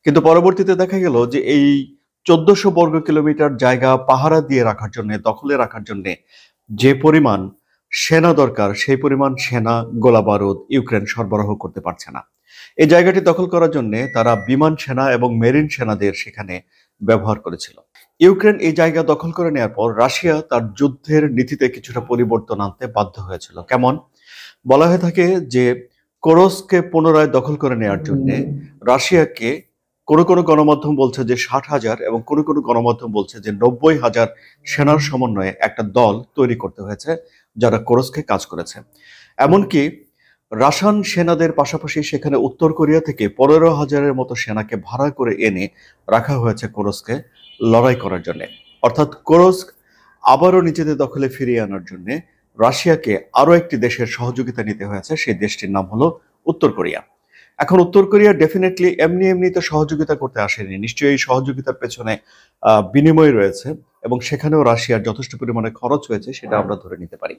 কিন্তু পরবর্তীতে দেখা গেল যে এই ১৪০০ বর্গ কিলোমিটার জায়গা পাহারা দিয়ে রাখার জন্যে, দখলে রাখার জন্যে যে পরিমাণ সেনা দরকার, সেই পরিমাণ সেনা, গোলাবারুদ ইউক্রেন সরবরাহ করতে পারছে না। এই জায়গাটি দখল করার জন্যে তারা বিমান সেনা এবং মেরিন সেনাদের সেখানে ব্যবহার করেছিল। ইউক্রেন এই জায়গা দখল করে নেওয়ার পর রাশিয়া তার যুদ্ধের নীতিতে কিছুটা পরিবর্তন আনতে বাধ্য হয়েছিল। কেমন? বলা হয়ে থাকে যে কোরস্ককে পুনরায় দখল করে নেওয়ার জন্যে রাশিয়াকে কোনো গণমাধ্যম বলছে যে ৬০,০০০ এবং কোনো গণমাধ্যম বলছে যে ৯০,০০০ সেনার সমন্বয়ে একটা দল তৈরি করতে হয়েছে যারা কোরস্কে কাজ করেছে। এমনকি রাশিয়ান সেনাদের পাশাপাশি সেখানে উত্তর কোরিয়া থেকে ১৫,০০০-এর মতো সেনাকে ভাড়া করে এনে রাখা হয়েছে কোরস্কে লড়াই করার জন্যে। অর্থাৎ কোরস্ক আবারও নিজেদের দখলে ফিরিয়ে আনার জন্যে রাশিয়াকে আরো একটি দেশের সহযোগিতা নিতে হয়েছে। সেই দেশটির নাম হলো উত্তর কোরিয়া। এখন উত্তর কোরিয়া ডেফিনেটলি এমনি তো সহযোগিতা করতে আসেনি। নিশ্চয়ই এই সহযোগিতার পেছনে বিনিময় রয়েছে এবং সেখানেও রাশিয়ার যথেষ্ট পরিমাণে খরচ হয়েছে সেটা আমরা ধরে নিতে পারি।